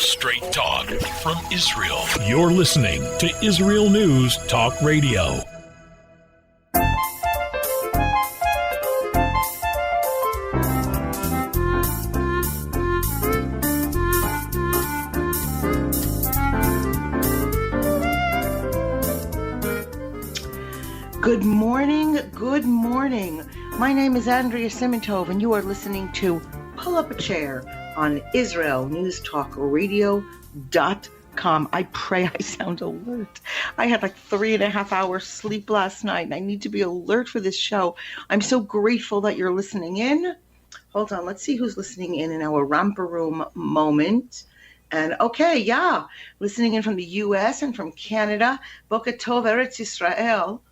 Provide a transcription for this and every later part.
Straight talk from Israel. You're listening to Israel News Talk Radio. Good morning, good morning. My name is Andrea Simintov, and you are listening to Pull Up a Chair on IsraelNewsTalkRadio.com. I pray I sound alert. I had like 3.5 hours sleep last night, and I need to be alert for this show. I'm so grateful that you're listening in. Hold on, let's see who's listening in our Ramper Room moment. And okay, yeah, listening in from the U.S. and from Canada. Boker Tov, Eretz Israel.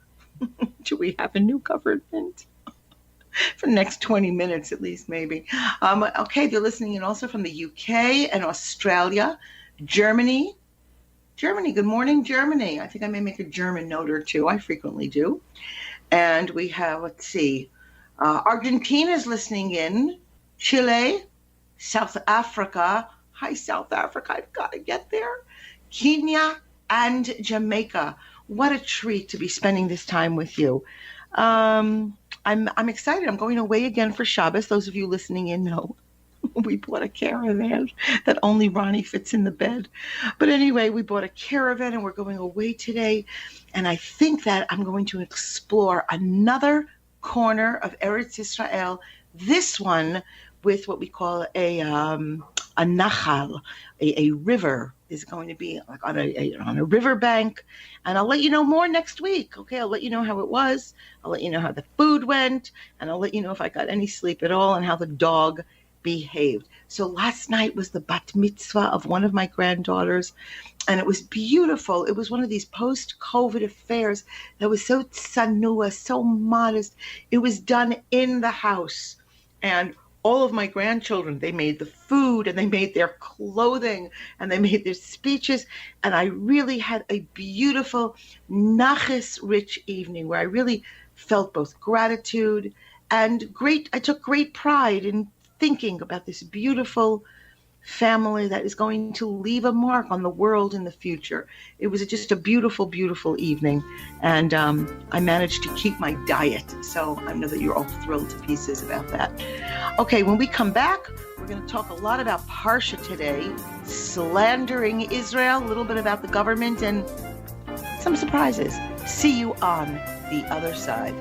Do we have a new government? For the next 20 minutes at least, maybe. Okay, they're listening in also from the UK and Australia, Germany. Good morning, Germany. I think I may make a German note or two. I frequently do. And we have, let's see, Argentina's listening in, Chile, South Africa. Hi, South Africa. I've got to get there. Kenya and Jamaica. What a treat to be spending this time with you. I'm excited. I'm going away again for Shabbos. Those of you listening in know we bought a caravan that only Ronnie fits in the bed. But anyway, we bought a caravan and we're going away today. And I think that I'm going to explore another corner of Eretz Israel. This one with what we call a nachal, a river. Is going to be like on a riverbank, and I'll let you know more next week. Okay, I'll let you know how it was. I'll let you know how the food went, and I'll let you know if I got any sleep at all and how the dog behaved. So last night was the bat mitzvah of one of my granddaughters, and it was beautiful. It was one of these post-COVID affairs that was so tsanua, so modest. It was done in the house, and all of my grandchildren, they made the food and they made their clothing and they made their speeches. And I really had a beautiful, nachas-rich evening where I really felt both gratitude and I took great pride in thinking about this beautiful family that is going to leave a mark on the world in the future. It was just a beautiful, beautiful evening. And I managed to keep my diet. So I know that you're all thrilled to pieces about that. Okay, when we come back, we're going to talk a lot about Parsha today, slandering Israel, a little bit about the government, and some surprises. See you on the other side.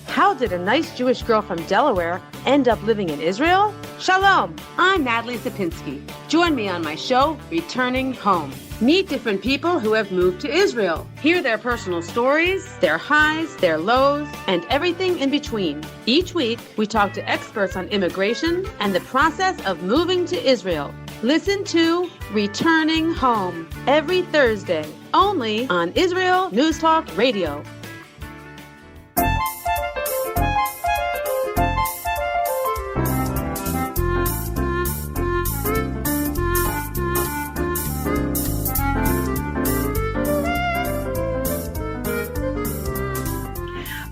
How did a nice Jewish girl from Delaware end up living in Israel? Shalom, I'm Natalie Sapinski. Join me on my show, Returning Home. Meet different people who have moved to Israel. Hear their personal stories, their highs, their lows, and everything in between. Each week, we talk to experts on immigration and the process of moving to Israel. Listen to Returning Home every Thursday, only on Israel News Talk Radio.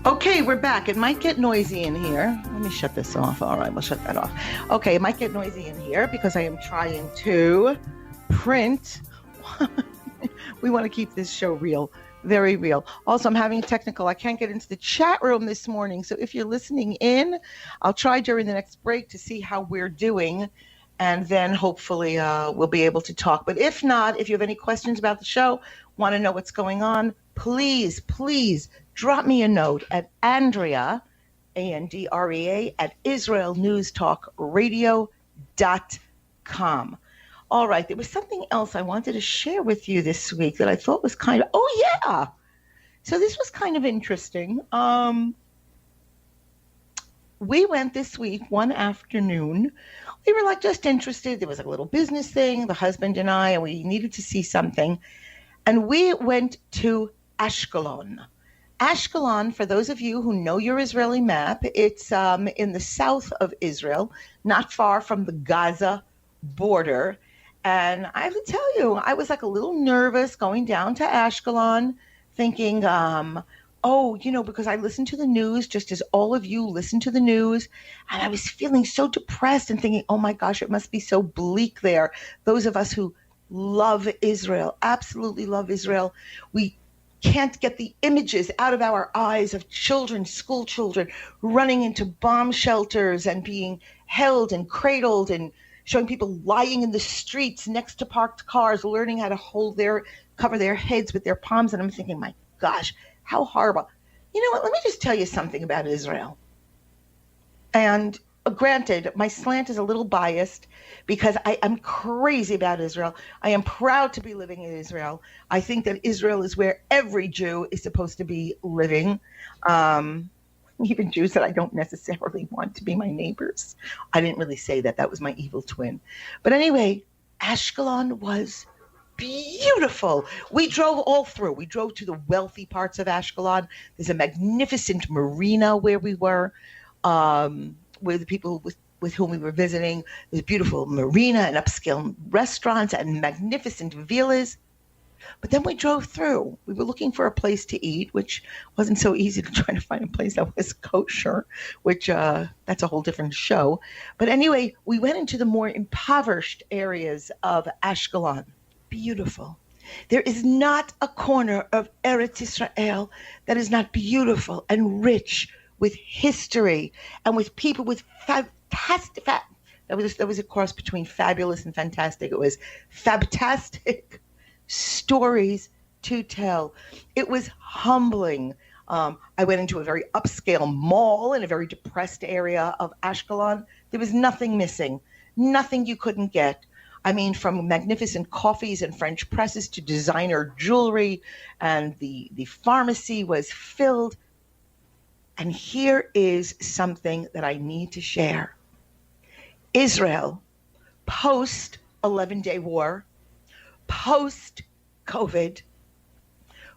Okay, we're back. It might get noisy in here. Let me shut this off. All right, we'll shut that off. Okay, it might get noisy in here because I am trying to print. We want to keep this show real, very real. Also, I'm having technical. I can't get into the chat room this morning. So if you're listening in, I'll try during the next break to see how we're doing. And then hopefully we'll be able to talk. But if not, if you have any questions about the show, want to know what's going on, please drop me a note at Andrea, Andrea, at IsraelNewsTalkRadio.com. All right, there was something else I wanted to share with you this week that I thought was kind of, So this was kind of interesting. We went this week one afternoon. We were just interested. There was a little business thing, the husband and I, and we needed to see something. And we went to Ashkelon. Ashkelon, for those of you who know your Israeli map, it's in the south of Israel, not far from the Gaza border. And I have to tell you, I was like a little nervous going down to Ashkelon, thinking, because I listen to the news just as all of you listen to the news. And I was feeling so depressed and thinking, oh my gosh, it must be so bleak there. Those of us who love Israel, absolutely love Israel, we can't get the images out of our eyes of children, school children, running into bomb shelters and being held and cradled, and showing people lying in the streets next to parked cars, learning how to cover their heads with their palms. And I'm thinking, my gosh, how horrible. You know what? Let me just tell you something about Israel. And granted, my slant is a little biased because I am crazy about Israel. I am proud to be living in Israel. I think that Israel is where every Jew is supposed to be living. Even Jews that I don't necessarily want to be my neighbors. I didn't really say that. That was my evil twin. But anyway, Ashkelon was beautiful. We drove all through. We drove to the wealthy parts of Ashkelon. There's a magnificent marina where we were, where the people with whom we were visiting. There's a beautiful marina and upscale restaurants and magnificent villas. But then we drove through. We were looking for a place to eat, which wasn't so easy to try to find a place that was kosher, which that's a whole different show. But anyway, we went into the more impoverished areas of Ashkelon. Beautiful. There is not a corner of Eretz Israel that is not beautiful and rich with history and with people with fantastic. That was a cross between fabulous and fantastic. It was fabtastic stories to tell. It was humbling. I went into a very upscale mall in a very depressed area of Ashkelon. There was nothing missing, nothing you couldn't get. I mean, from magnificent coffees and French presses to designer jewelry, and the pharmacy was filled. And here is something that I need to share. Israel, post 11-day war, post-COVID,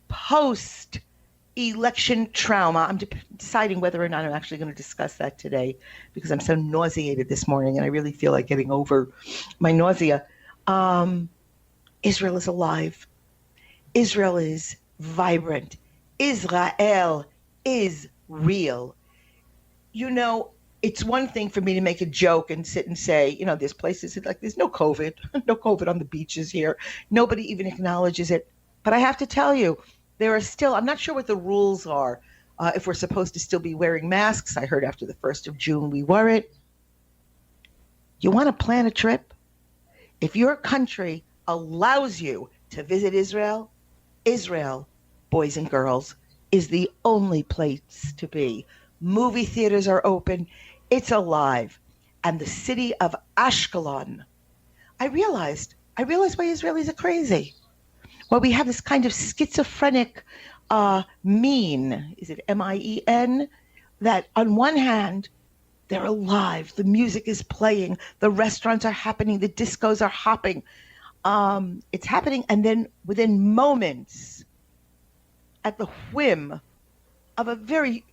post-election trauma. I'm deciding whether or not I'm actually going to discuss that today because I'm so nauseated this morning and I really feel like getting over my nausea. Israel is alive. Israel is vibrant. Israel is real. You know, it's one thing for me to make a joke and sit and say, you know, there's places like there's no COVID on the beaches here. Nobody even acknowledges it. But I have to tell you, there are still, I'm not sure what the rules are, if we're supposed to still be wearing masks. I heard after the 1st of June we were it. You want to plan a trip? If your country allows you to visit Israel, Israel, boys and girls, is the only place to be. Movie theaters are open. It's alive. And the city of Ashkelon, I realized why Israelis are crazy. Well, we have this kind of schizophrenic mean, is it M-I-E-N? That on one hand, they're alive. The music is playing. The restaurants are happening. The discos are hopping. It's happening. And then within moments, at the whim of a very,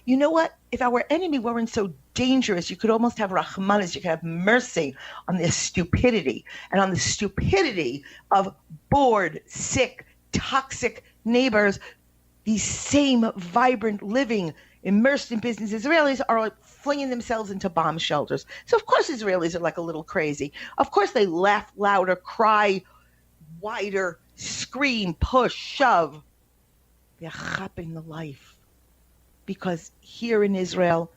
you know what? If our enemy weren't so dangerous, you could almost have Rahmanas, you could have mercy on their stupidity and on the stupidity of bored, sick, toxic neighbors. These same vibrant, living, immersed in business Israelis are like flinging themselves into bomb shelters. So of course Israelis are like a little crazy. Of course they laugh louder, cry wider, scream, push, shove. They're chapping the life. Because here in Israel,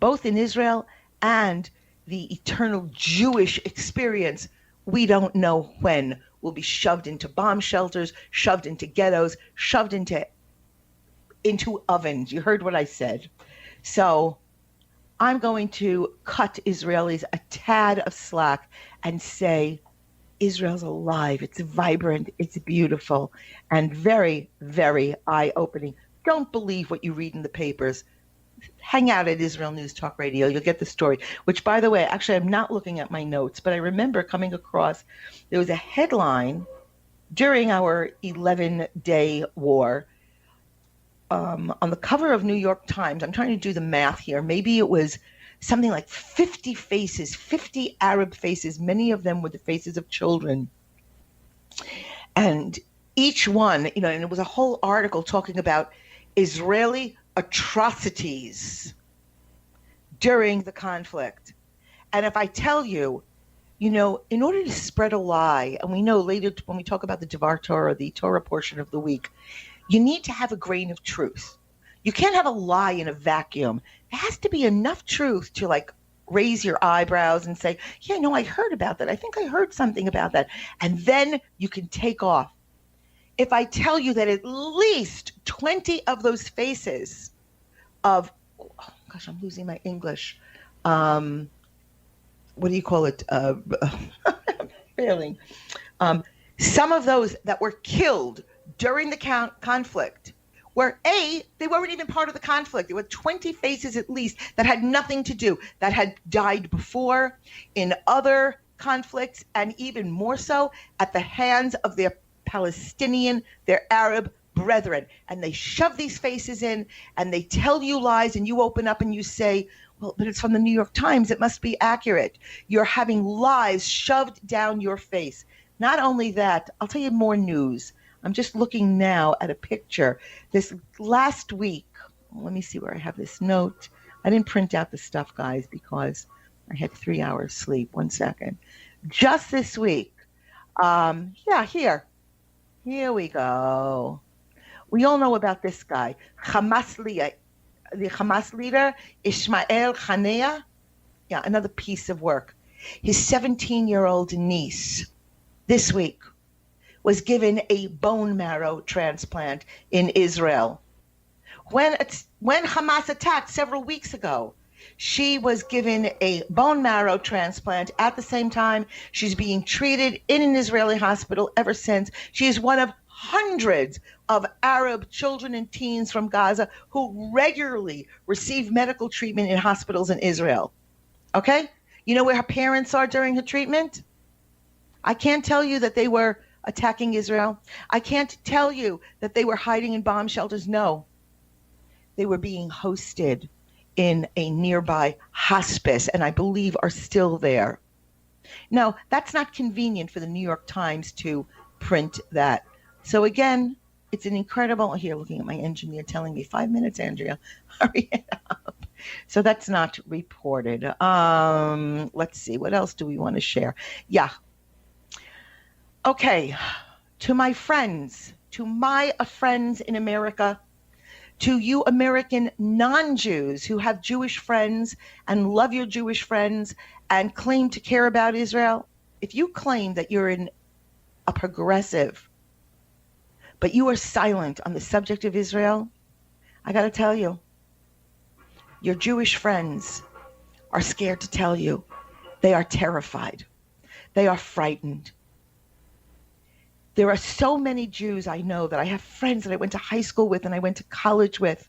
both in Israel and the eternal Jewish experience, we don't know when we'll be shoved into bomb shelters, shoved into ghettos, shoved into ovens. You heard what I said. So I'm going to cut Israelis a tad of slack and say, Israel's alive, it's vibrant, it's beautiful, and very, very eye-opening. Don't believe what you read in the papers. Hang out at Israel News Talk Radio. You'll get the story, which, by the way, actually, I'm not looking at my notes, but I remember coming across, there was a headline during our 11-day war on the cover of New York Times. I'm trying to do the math here. Maybe it was something like 50 faces, 50 Arab faces. Many of them were the faces of children. And each one, and it was a whole article talking about Israeli atrocities during the conflict. And if I tell you, in order to spread a lie, and we know later when we talk about the Devar Torah, the Torah portion of the week, you need to have a grain of truth. You can't have a lie in a vacuum. There has to be enough truth to raise your eyebrows and say, yeah, no, I heard about that. I think I heard something about that. And then you can take off. If I tell you that at least 20 of those faces of, oh gosh, I'm losing my English. What do you call it? Failing. Some of those that were killed during the conflict were they weren't even part of the conflict. There were 20 faces at least that had nothing to do, that had died before in other conflicts, and even more so at the hands of their Palestinian, their Arab brethren. And they shove these faces in and they tell you lies, and you open up and you say, well, but it's from the New York Times. It must be accurate. You're having lies shoved down your face. Not only that, I'll tell you more news. I'm just looking now at a picture. This last week, let me see where I have this note. I didn't print out the stuff, guys, because I had 3 hours sleep. 1 second. Just this week. Here we go. We all know about this guy, the Hamas leader, Ismail Haniyeh. Yeah, another piece of work. His 17-year-old niece this week was given a bone marrow transplant in Israel. When Hamas attacked several weeks ago, she was given a bone marrow transplant. At the same time, she's being treated in an Israeli hospital ever since. She is one of hundreds of Arab children and teens from Gaza who regularly receive medical treatment in hospitals in Israel. Okay? You know where her parents are during her treatment? I can't tell you that they were attacking Israel. I can't tell you that they were hiding in bomb shelters. No. They were being hosted in a nearby hospice, and I believe are still there. Now, that's not convenient for the New York Times to print that. So again, it's an incredible, here looking at my engineer telling me 5 minutes, Andrea, hurry it up. So that's not reported. Let's see, what else do we want to share? Yeah. Okay, to my friends in America, to you American non-Jews who have Jewish friends and love your Jewish friends and claim to care about Israel, if you claim that you're a progressive, but you are silent on the subject of Israel, I got to tell you, your Jewish friends are scared to tell you. They are terrified. They are frightened. There are so many Jews I know that I have friends that I went to high school with and I went to college with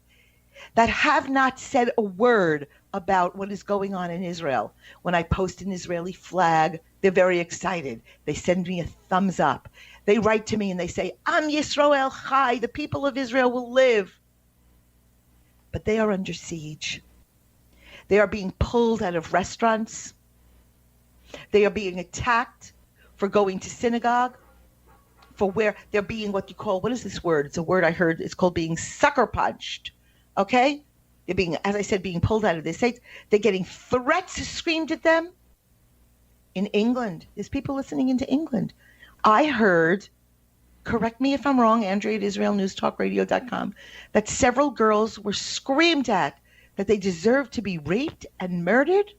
that have not said a word about what is going on in Israel. When I post an Israeli flag, they're very excited. They send me a thumbs up. They write to me and they say, Am Yisrael Chai, the people of Israel will live. But they are under siege. They are being pulled out of restaurants. They are being attacked for going to synagogue, for where they're being what you call, what is this word? It's a word I heard, it's called being sucker punched. Okay? They're being, as I said, being pulled out of their states. They're getting threats screamed at them. In England, there's people listening into England. I heard, correct me if I'm wrong, Andrea at IsraelNewsTalkRadio.com, that several girls were screamed at that they deserved to be raped and murdered.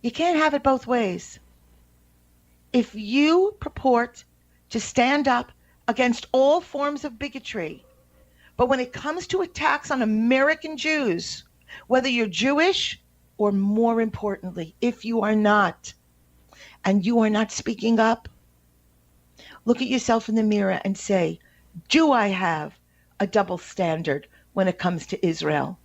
You can't have it both ways. If you purport to stand up against all forms of bigotry, but when it comes to attacks on American Jews, whether you're Jewish or more importantly, if you are not, and you are not speaking up, look at yourself in the mirror and say, do I have a double standard when it comes to Israel?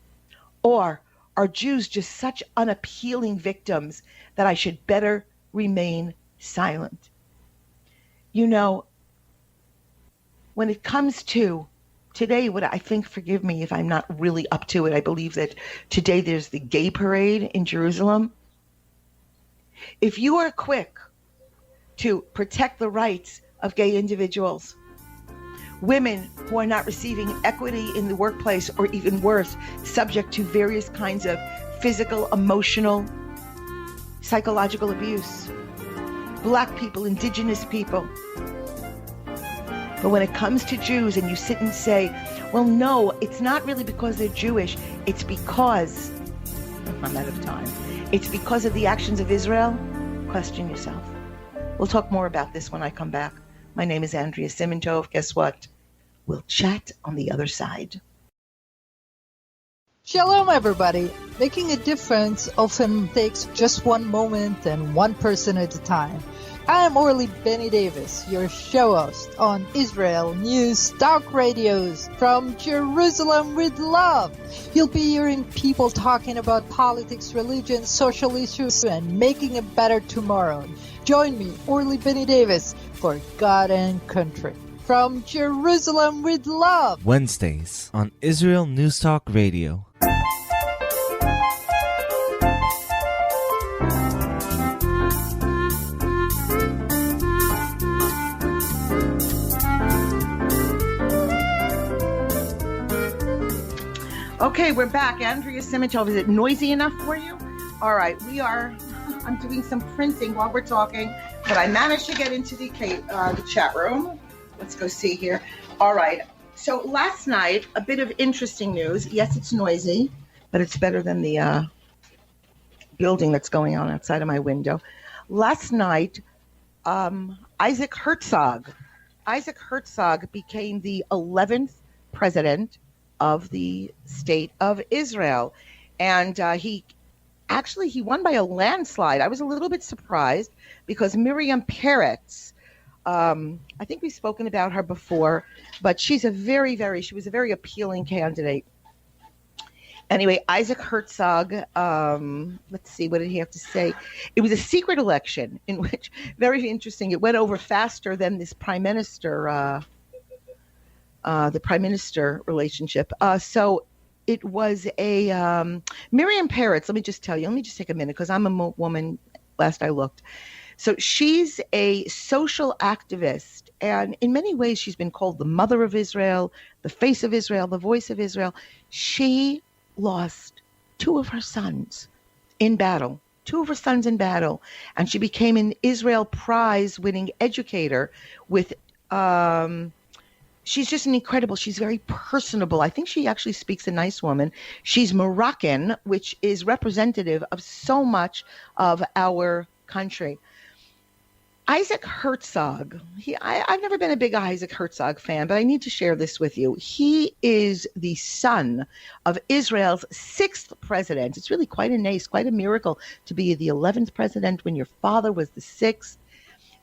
Or are Jews just such unappealing victims that I should better remain silent? You know, when it comes to today, what I think, forgive me if I'm not really up to it, I believe that today there's the gay parade in Jerusalem. If you are quick to protect the rights of gay individuals, women who are not receiving equity in the workplace, or even worse, subject to various kinds of physical, emotional, psychological abuse, Black people, indigenous people. But when it comes to Jews and you sit and say, well, no, it's not really because they're Jewish, it's because, I'm out of time, it's because of the actions of Israel, question yourself. We'll talk more about this when I come back. My name is Andrea Simintov. Guess what? We'll chat on the other side. Shalom, everybody. Making a difference often takes just one moment and one person at a time. I am Orly Benny Davis, your show host on Israel News Talk Radios from Jerusalem with love. You'll be hearing people talking about politics, religion, social issues, and making a better tomorrow. Join me, Orly Benny Davis, for God and Country. From Jerusalem with love. Wednesdays on Israel News Talk Radio. Okay, we're back. Andrea Simintov, is it noisy enough for you? All right, I'm doing some printing while we're talking, but I managed to get into the chat room. Let's go see here. All right, so last night, a bit of interesting news. Yes, it's noisy, but it's better than the building that's going on outside of my window. Last night, Isaac Herzog became the 11th president of the state of Israel. And he won by a landslide. I was a little bit surprised because Miriam Peretz, I think we've spoken about her before, but she was a very appealing candidate. Anyway, Isaac Herzog, let's see, what did he have to say? It was a secret election in which, very interesting, it went over faster than this prime minister the prime minister relationship. So it was a Miriam Peretz. Let me just tell you. Let me just take a minute because I'm a woman. Last I looked, so she's a social activist, and in many ways she's been called the mother of Israel, the face of Israel, the voice of Israel. She lost two of her sons in battle. And she became an Israel Prize-winning educator with. She's just she's very personable. I think she actually speaks a nice woman. She's Moroccan, which is representative of so much of our country. Isaac Herzog, I've never been a big Isaac Herzog fan, but I need to share this with you. He is the son of Israel's 6th president. It's really quite a miracle to be the 11th president when your father was the 6th.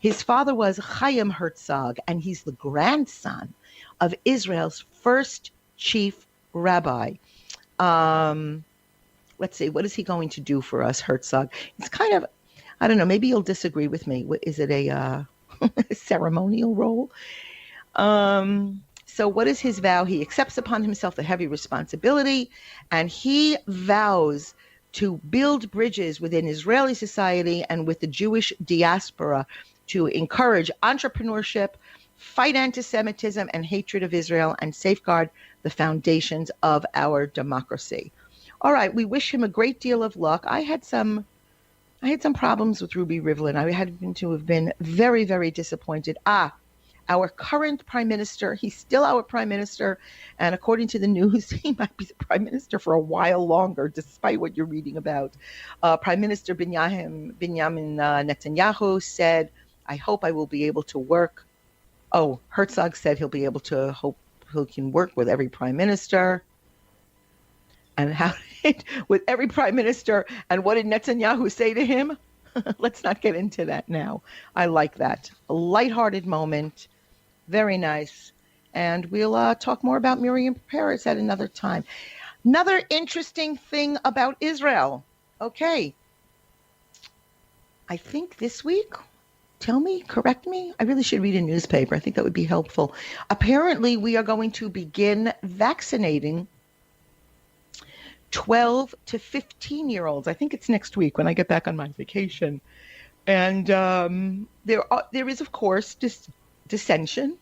His father was Chaim Herzog, and he's the grandson of Israel's first chief rabbi. Let's see, what is he going to do for us, Herzog? It's kind of, I don't know, maybe you'll disagree with me. Is it a ceremonial role? So what is his vow? He accepts upon himself the heavy responsibility, and he vows to build bridges within Israeli society and with the Jewish diaspora to encourage entrepreneurship, fight anti-Semitism and hatred of Israel, and safeguard the foundations of our democracy. All right, we wish him a great deal of luck. I had some problems with Ruby Rivlin. I had to have been very, very disappointed. Our current prime minister, he's still our prime minister, and according to the news, he might be the prime minister for a while longer, despite what you're reading about. Prime Minister Benjamin Netanyahu said, I hope I will be able to work. Oh, Herzog said he'll be able to hope he can work with every prime minister. And with every prime minister, and what did Netanyahu say to him? Let's not get into that now. I like that. A lighthearted moment. Very nice. And we'll talk more about Miriam Peretz at another time. Another interesting thing about Israel. Okay. I think this week tell me, correct me. I really should read a newspaper. I think that would be helpful. Apparently, we are going to begin vaccinating 12 to 15-year-olds. I think it's next week when I get back on my vacation. And there is, of course, dissension.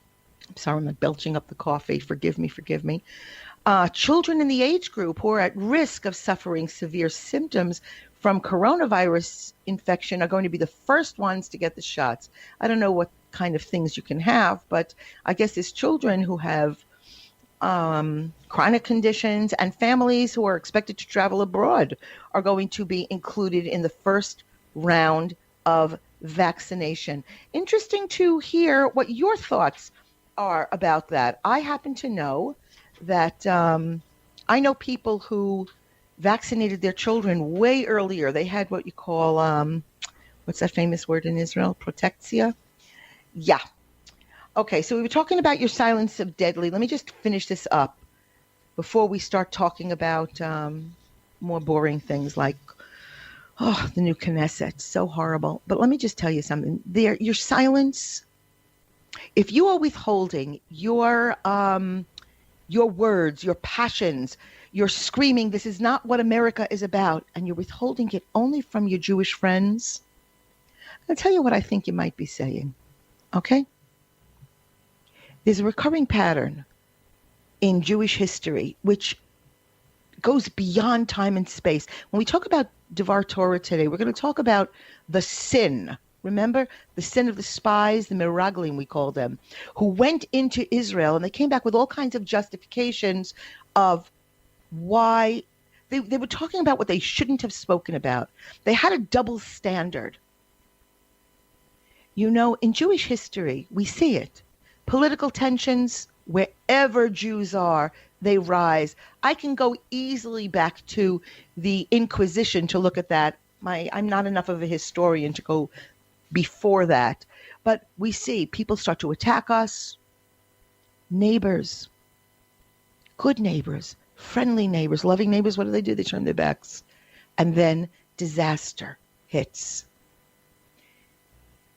I'm sorry, I'm not belching up the coffee. Forgive me. Children in the age group who are at risk of suffering severe symptoms from coronavirus infection are going to be the first ones to get the shots. I don't know what kind of things you can have, but I guess it's children who have chronic conditions and families who are expected to travel abroad are going to be included in the first round of vaccination. Interesting to hear what your thoughts are about that. I happen to know that I know people who vaccinated their children way earlier. They had what you call, what's that famous word in Israel? Protexia? Yeah. Okay, so we were talking about your silence of deadly. Let me just finish this up before we start talking about more boring things like, the new Knesset. So horrible. But let me just tell you something. Your silence, if you are withholding your words, your passions, you're screaming, this is not what America is about, and you're withholding it only from your Jewish friends, I'll tell you what I think you might be saying, okay? There's a recurring pattern in Jewish history which goes beyond time and space. When we talk about Devar Torah today, we're going to talk about the sin. Remember the sin of the spies, the Miraglim, we call them, who went into Israel, and they came back with all kinds of justifications of why they were talking about what they shouldn't have spoken about. They had a double standard. You know, in Jewish history, we see it. Political tensions, wherever Jews are, they rise. I can go easily back to the Inquisition to look at that. I'm not enough of a historian to go before that. But we see people start to attack us. Neighbors, good neighbors, friendly neighbors, loving neighbors, what do? They turn their backs. And then disaster hits.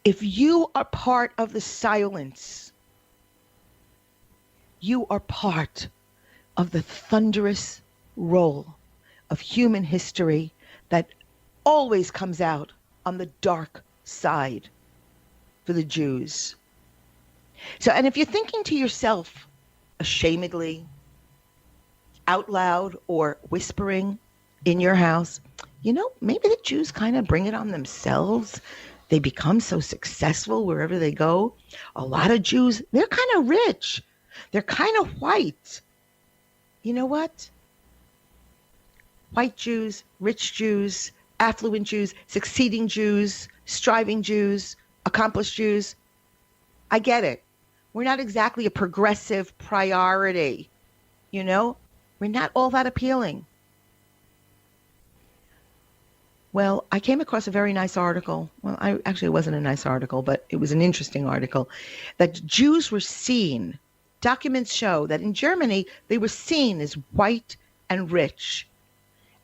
If you are part of the silence, you are part of the thunderous roll of human history that always comes out on the dark side for the Jews. So, and if you're thinking to yourself ashamedly, out loud, or whispering in your house, you know, maybe the Jews kind of bring it on themselves. They become so successful wherever they go. A lot of Jews, they're kind of rich. They're kind of white. You know what? White Jews, rich Jews, affluent Jews, succeeding Jews, striving Jews, accomplished Jews. I get it. We're not exactly a progressive priority. You know, we're not all that appealing. Well, I came across a very nice article. Well, it wasn't a nice article, but it was an interesting article that Jews were seen. Documents show that in Germany, they were seen as white and rich.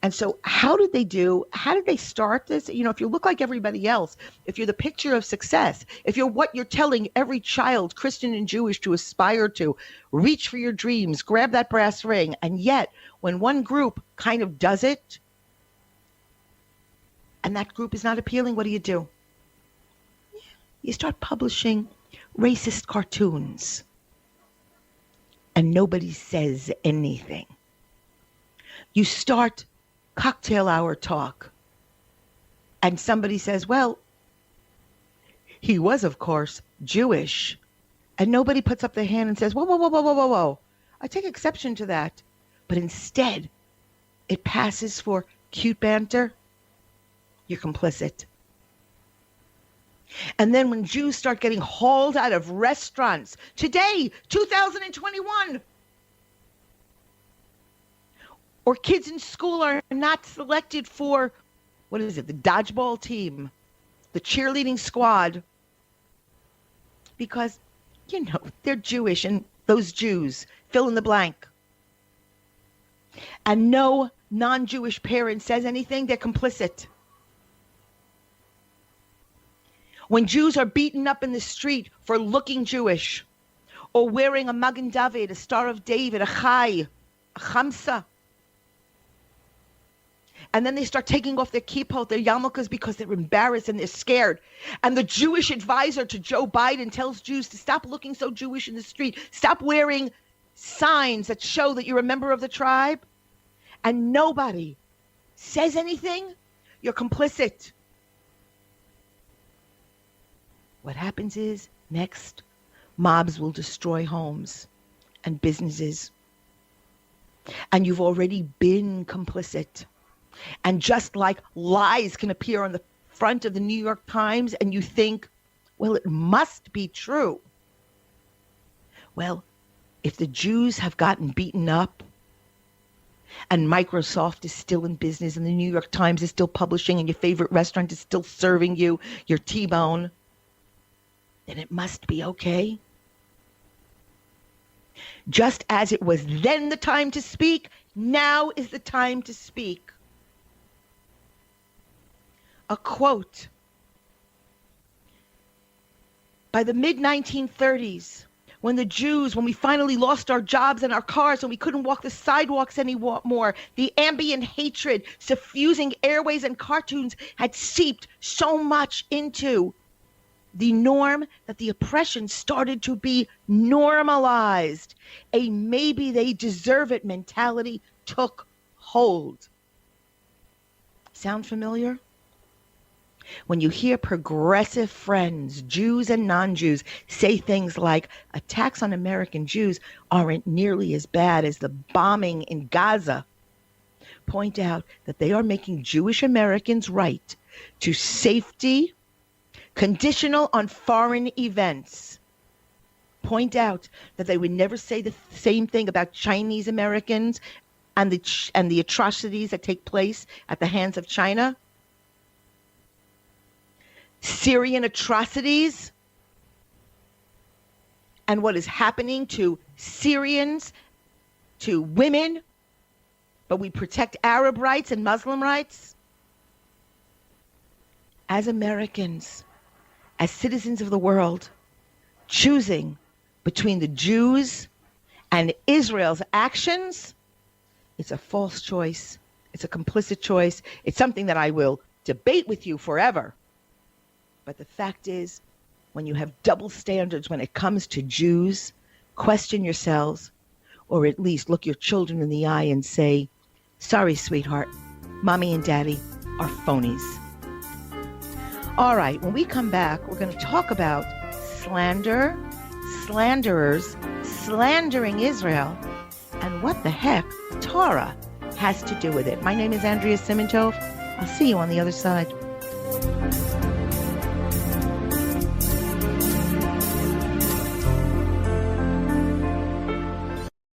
And so how did they do? How did they start this? You know, if you look like everybody else, if you're the picture of success, if you're what you're telling every child, Christian and Jewish, to aspire to, reach for your dreams, grab that brass ring. And yet, when one group kind of does it, and that group is not appealing, what do? You start publishing racist cartoons. And nobody says anything. You start cocktail hour talk. And somebody says, well, he was, of course, Jewish. And nobody puts up their hand and says, whoa. I take exception to that. But instead, it passes for cute banter. You're complicit. And then when Jews start getting hauled out of restaurants, today, 2021, or kids in school are not selected for, the dodgeball team, the cheerleading squad, because, you know, they're Jewish and those Jews, fill in the blank. And no non-Jewish parent says anything, they're complicit. When Jews are beaten up in the street for looking Jewish, or wearing a Magen David, a Star of David, a Chai, a Chamsa. And then they start taking off their kippot, their yarmulkes, because they're embarrassed and they're scared. And the Jewish advisor to Joe Biden tells Jews to stop looking so Jewish in the street. Stop wearing signs that show that you're a member of the tribe. And nobody says anything. You're complicit. What happens is, next, mobs will destroy homes and businesses. And you've already been complicit. And just like lies can appear on the front of the New York Times and you think, well, it must be true. Well, if the Jews have gotten beaten up and Microsoft is still in business and the New York Times is still publishing and your favorite restaurant is still serving you your T-bone, then it must be okay. Just as it was then the time to speak, now is the time to speak. A quote. By the mid-1930s, when we finally lost our jobs and our cars and we couldn't walk the sidewalks anymore, the ambient hatred suffusing airways and cartoons had seeped so much into the norm that the oppression started to be normalized. A maybe they deserve it mentality took hold. Sound familiar? When you hear progressive friends, Jews and non-Jews, say things like attacks on American Jews aren't nearly as bad as the bombing in Gaza, point out that they are making Jewish Americans' right to safety conditional on foreign events. Point out that they would never say the same thing about Chinese Americans and the atrocities that take place at the hands of China. Syrian atrocities and what is happening to Syrians, to women, but we protect Arab rights and Muslim rights. As Americans, as citizens of the world, choosing between the Jews and Israel's actions, it's a false choice. It's a complicit choice. It's something that I will debate with you forever. But the fact is, when you have double standards when it comes to Jews, question yourselves, or at least look your children in the eye and say, sorry, sweetheart, mommy and daddy are phonies. All right, when we come back, we're going to talk about slander, slanderers, slandering Israel, and what the heck Torah has to do with it. My name is Andrea Simintov. I'll see you on the other side.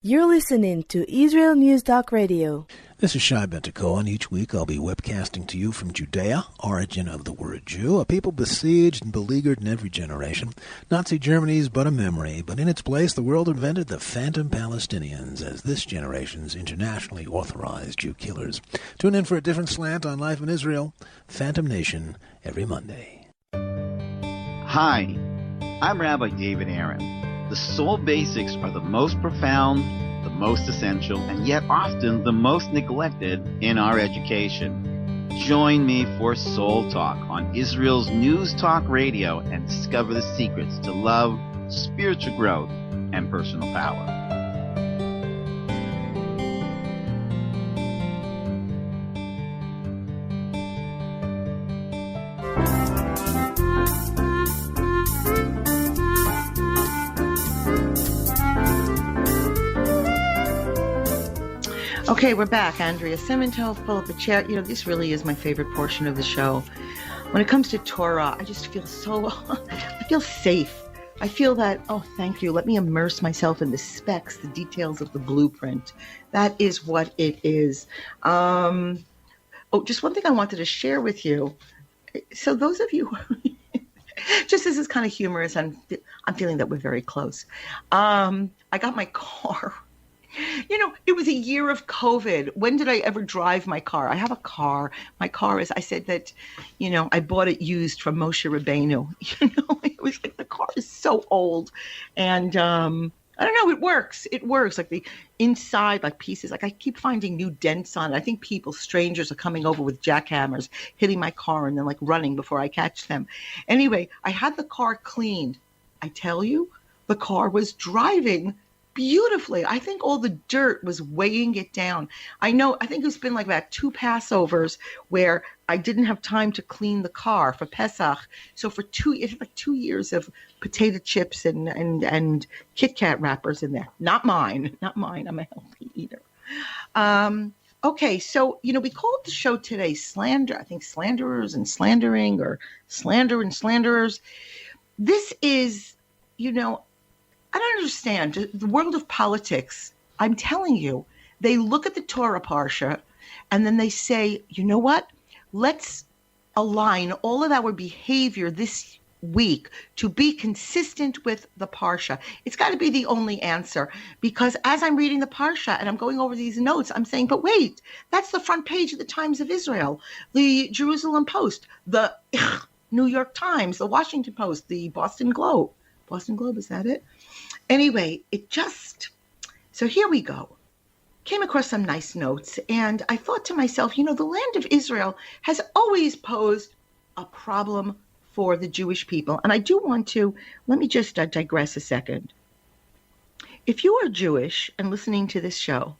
You're listening to Israel News Talk Radio. This is Shai Ben-Tekoa, and each week I'll be webcasting to you from Judea, origin of the word Jew, a people besieged and beleaguered in every generation. Nazi Germany's but a memory, but in its place the world invented the phantom Palestinians as this generation's internationally authorized Jew killers. Tune in for a different slant on life in Israel, Phantom Nation, every Monday. Hi, I'm Rabbi David Aaron. The soul basics are the most profound, the most essential, and yet often the most neglected in our education. Join me for Soul Talk on Israel's News Talk Radio and discover the secrets to love, spiritual growth, and personal power. Okay, we're back. Andrea Simintov, pull up a chair. You know, this really is my favorite portion of the show. When it comes to Torah, I just feel I feel safe. I feel that, oh, thank you. Let me immerse myself in the specs, the details of the blueprint. That is what it is. Just one thing I wanted to share with you. So those of you, just this is kind of humorous. I'm feeling that we're very close. I got my car It was a year of COVID. When did I ever drive my car? I have a car. My car is, I said that, I bought it used from Moshe Rabbeinu. It was like the car is so old. And I don't know, it works. It works. Like the inside, like pieces, like I keep finding new dents on it. I think strangers are coming over with jackhammers, hitting my car and then like running before I catch them. Anyway, I had the car cleaned. I tell you, the car was driving beautifully. I think all the dirt was weighing it down. I think it's been like about 2 Passovers where I didn't have time to clean the car for Pesach. So for 2 years of potato chips and Kit Kat wrappers in there. Not mine. I'm a healthy eater. Okay, so, we called the show today Slander. I think Slanderers and Slandering, or Slander and Slanderers. This is, I don't understand. The world of politics, I'm telling you, they look at the Torah Parsha and then they say, you know what? Let's align all of our behavior this week to be consistent with the Parsha. It's got to be the only answer, because as I'm reading the Parsha and I'm going over these notes, I'm saying, but wait, that's the front page of the Times of Israel, the Jerusalem Post, the New York Times, the Washington Post, the Boston Globe. Boston Globe, is that it? Anyway, so here we go. Came across some nice notes, and I thought to myself, the land of Israel has always posed a problem for the Jewish people. And I do want to, let me just digress a second. If you are Jewish and listening to this show,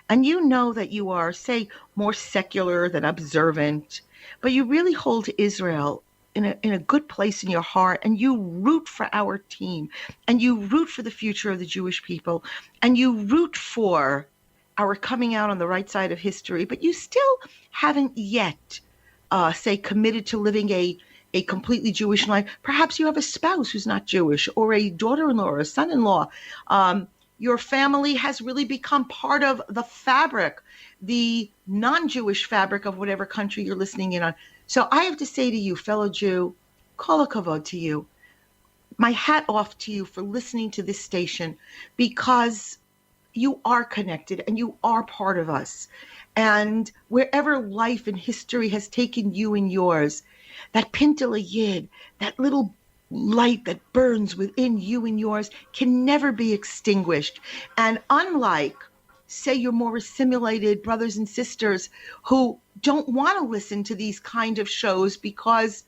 and you know that you are, say, more secular than observant, but you really hold Israel in a good place in your heart, and you root for our team, and you root for the future of the Jewish people, and you root for our coming out on the right side of history, but you still haven't yet, say, committed to living a completely Jewish life. Perhaps you have a spouse who's not Jewish, or a daughter-in-law, or a son-in-law. Your family has really become part of the fabric, the non-Jewish fabric of whatever country you're listening in on. So I have to say to you, fellow Jew, kol hakavod to you. My hat off to you for listening to this station, because you are connected and you are part of us. And wherever life and history has taken you and yours, that pintele yid, that little light that burns within you and yours, can never be extinguished. And unlike, say, your more assimilated brothers and sisters who don't want to listen to these kind of shows because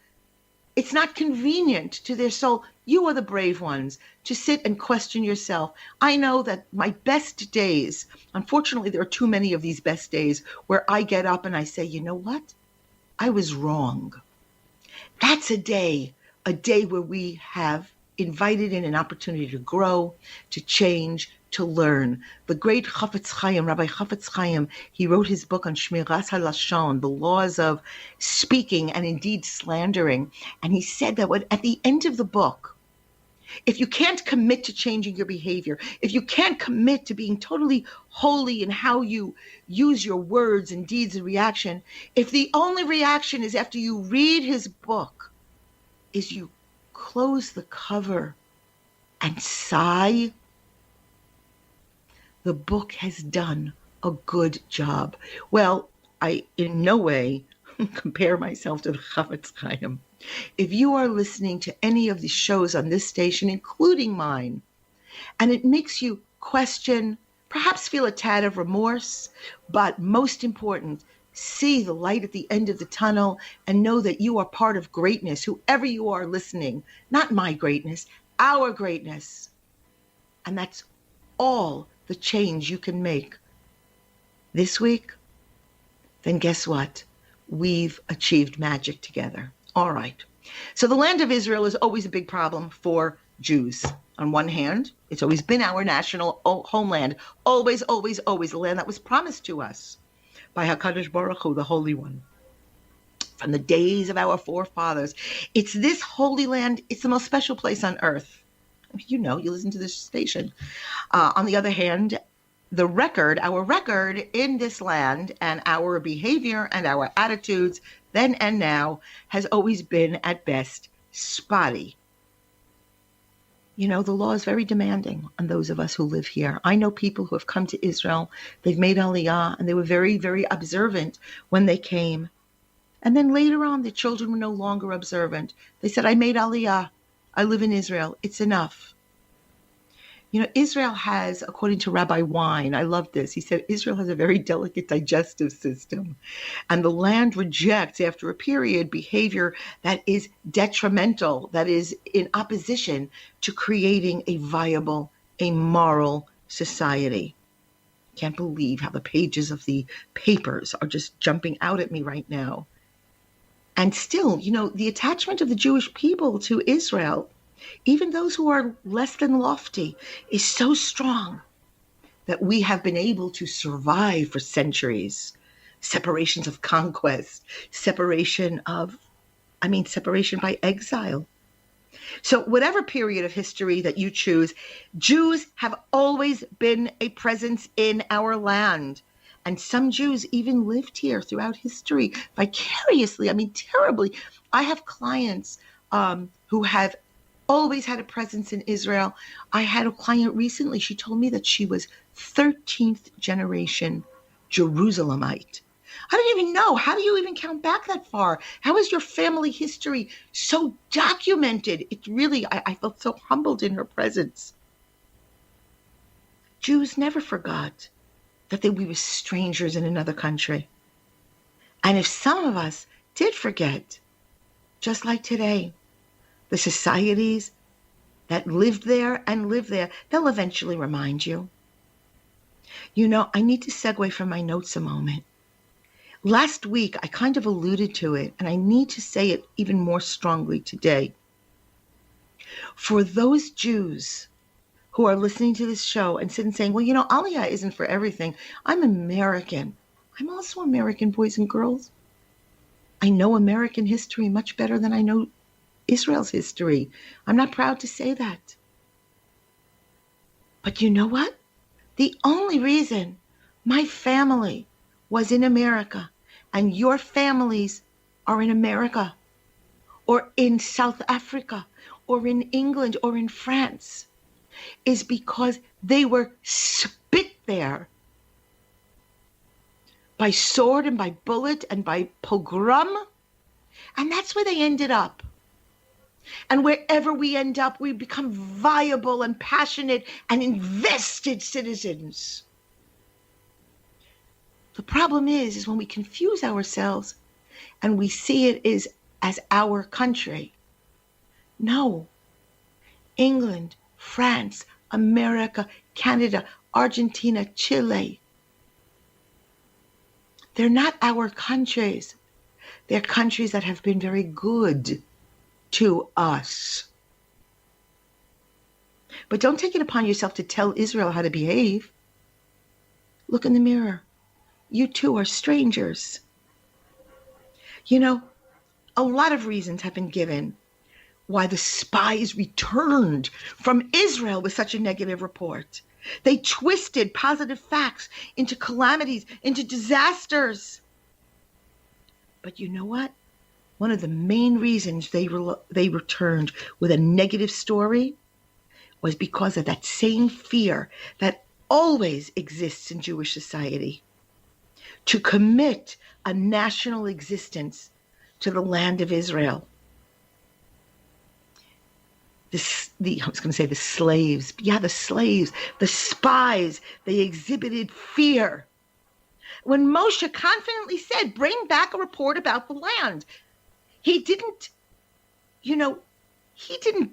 it's not convenient to their soul, you are the brave ones to sit and question yourself. I know that my best days, unfortunately, there are too many of these best days where I get up and I say, you know what? I was wrong. That's a day where we have invited in an opportunity to grow, to change, to learn. The great Chafetz Chaim, Rabbi Chafetz Chaim, he wrote his book on Shmiras HaLashon, the laws of speaking and indeed slandering. And he said that at the end of the book, if you can't commit to changing your behavior, if you can't commit to being totally holy in how you use your words and deeds and reaction, if the only reaction is after you read his book, is you close the cover and sigh, the book has done a good job. Well, I in no way compare myself to the Chafetz Chaim. If you are listening to any of the shows on this station, including mine, and it makes you question, perhaps feel a tad of remorse, but most important, see the light at the end of the tunnel and know that you are part of greatness, whoever you are listening, not my greatness, our greatness. And that's all the change you can make this week. Then guess what? We've achieved magic together. All right. So the land of Israel is always a big problem for Jews. On one hand, it's always been our national homeland. Always, always, always the land that was promised to us by HaKadosh Baruch Hu, the Holy One. From the days of our forefathers. It's this holy land. It's the most special place on earth. You listen to this station. On the other hand, our record in this land and our behavior and our attitudes then and now has always been at best spotty. You know, the law is very demanding on those of us who live here. I know people who have come to Israel, they've made Aliyah, and they were very, very observant when they came. And then later on, the children were no longer observant. They said, I made Aliyah. I live in Israel. It's enough. You know, Israel has, according to Rabbi Wein, I love this, he said, Israel has a very delicate digestive system. And the land rejects, after a period, behavior that is detrimental, that is in opposition to creating a viable, a moral society. Can't believe how the pages of the papers are just jumping out at me right now. And still, you know, the attachment of the Jewish people to Israel, even those who are less than lofty, is so strong that we have been able to survive for centuries. Separations of conquest, separation by exile. So whatever period of history that you choose, Jews have always been a presence in our land. And some Jews even lived here throughout history vicariously, terribly. I have clients who have always had a presence in Israel. I had a client recently, she told me that she was 13th generation Jerusalemite. I don't even know. How do you even count back that far? How is your family history so documented? It really, I felt so humbled in her presence. Jews never forgot that we were strangers in another country. And if some of us did forget, just like today, the societies that lived there and live there, they'll eventually remind you. You know, I need to segue from my notes a moment. Last week, I kind of alluded to it, and I need to say it even more strongly today. For those Jews who are listening to this show and sitting saying, well, you know, Aliyah isn't for everything. I'm American. I'm also American, boys and girls. I know American history much better than I know Israel's history. I'm not proud to say that. But you know what? The only reason my family was in America and your families are in America or in South Africa or in England or in France is because they were spit there by sword and by bullet and by pogrom. And that's where they ended up. And wherever we end up, we become viable and passionate and invested citizens. The problem is when we confuse ourselves and we see it as our country. No. England, France, America, Canada, Argentina, Chile. They're not our countries. They're countries that have been very good to us. But don't take it upon yourself to tell Israel how to behave. Look in the mirror. You too are strangers. You know, a lot of reasons have been given why the spies returned from Israel with such a negative report. They twisted positive facts into calamities, into disasters. But you know what? One of the main reasons they returned with a negative story was because of that same fear that always exists in Jewish society, to commit a national existence to the land of Israel. The slaves, the spies, they exhibited fear. When Moshe confidently said, bring back a report about the land, he didn't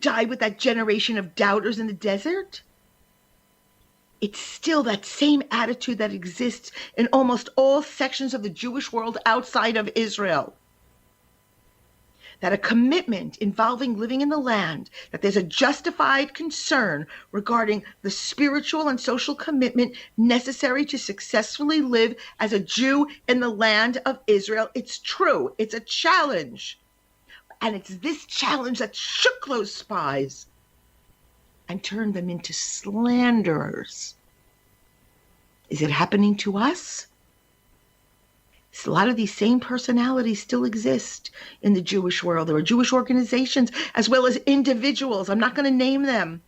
die with that generation of doubters in the desert. It's still that same attitude that exists in almost all sections of the Jewish world outside of Israel. That a commitment involving living in the land, that there's a justified concern regarding the spiritual and social commitment necessary to successfully live as a Jew in the land of Israel. It's true. It's a challenge. And it's this challenge that shook those spies and turned them into slanderers. Is it happening to us? A lot of these same personalities still exist in the Jewish world. There are Jewish organizations as well as individuals. I'm not going to name them.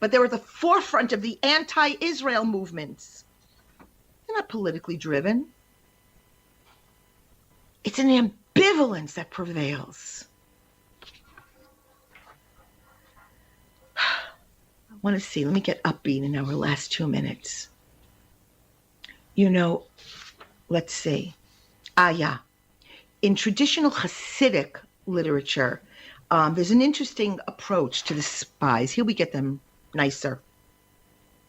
but they're at the forefront of the anti-Israel movements. They're not politically driven. It's an ambivalence that prevails. I want to see, let me get upbeat in our last 2 minutes. Let's see. In traditional Hasidic literature, there's an interesting approach to the spies. Here we get them nicer.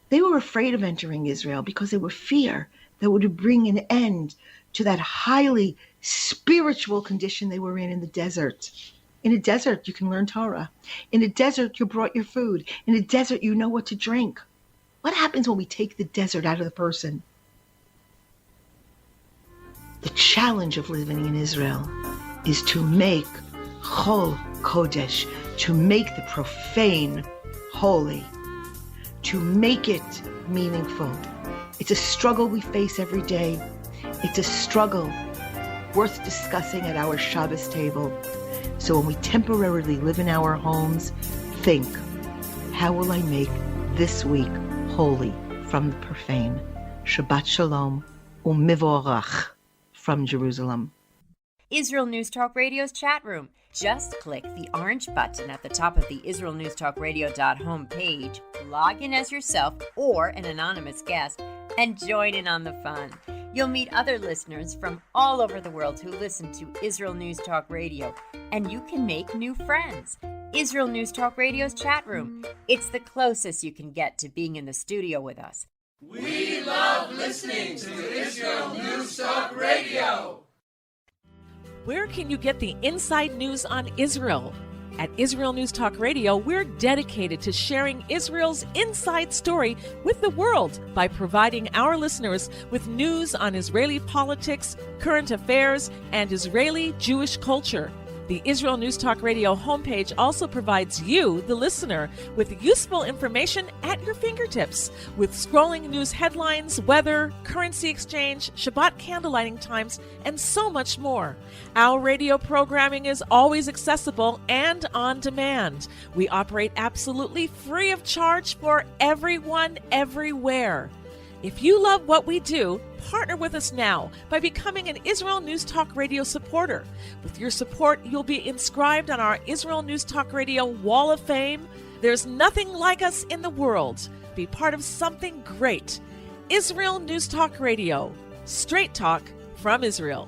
They were afraid of entering Israel because they were fear that would bring an end to that highly spiritual condition they were in the desert. In a desert, you can learn Torah. In a desert, you brought your food. In a desert, you know what to drink. What happens when we take the desert out of the person? The challenge of living in Israel is to make Chol Kodesh, to make the profane holy, to make it meaningful. It's a struggle we face every day. It's a struggle worth discussing at our Shabbos table. So when we temporarily live in our homes, think, how will I make this week holy from the profane? Shabbat Shalom u'mivorach from Jerusalem. Israel News Talk Radio's chat room. Just click the orange button at the top of the israelnewstalkradio.home page, log in as yourself or an anonymous guest, and join in on the fun. You'll meet other listeners from all over the world who listen to Israel News Talk Radio, and you can make new friends. Israel News Talk Radio's chat room. It's the closest you can get to being in the studio with us. We love listening to Israel News Talk Radio. Where can you get the inside news on Israel? At Israel News Talk Radio, we're dedicated to sharing Israel's inside story with the world by providing our listeners with news on Israeli politics, current affairs, and Israeli Jewish culture. The Israel News Talk Radio homepage also provides you, the listener, with useful information at your fingertips, with scrolling news headlines, weather, currency exchange, Shabbat candlelighting times, and so much more. Our radio programming is always accessible and on demand. We operate absolutely free of charge for everyone, everywhere. If you love what we do, partner with us now by becoming an Israel News Talk Radio supporter. With your support, you'll be inscribed on our Israel News Talk Radio Wall of Fame. There's nothing like us in the world. Be part of something great. Israel News Talk Radio. Straight talk from Israel.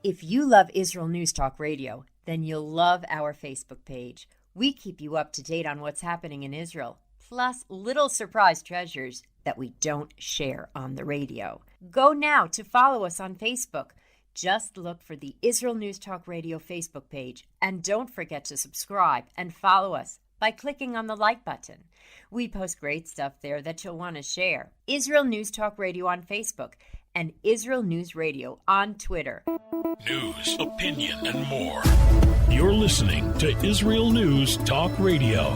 If you love Israel News Talk Radio, then you'll love our Facebook page. We keep you up to date on what's happening in Israel, plus little surprise treasures that we don't share on the radio. Go now to follow us on Facebook. Just look for the Israel News Talk Radio Facebook page, and don't forget to subscribe and follow us by clicking on the like button. We post great stuff there that you'll want to share. Israel News Talk Radio on Facebook and Israel News Radio on Twitter. News, opinion, and more. You're listening to Israel News Talk Radio.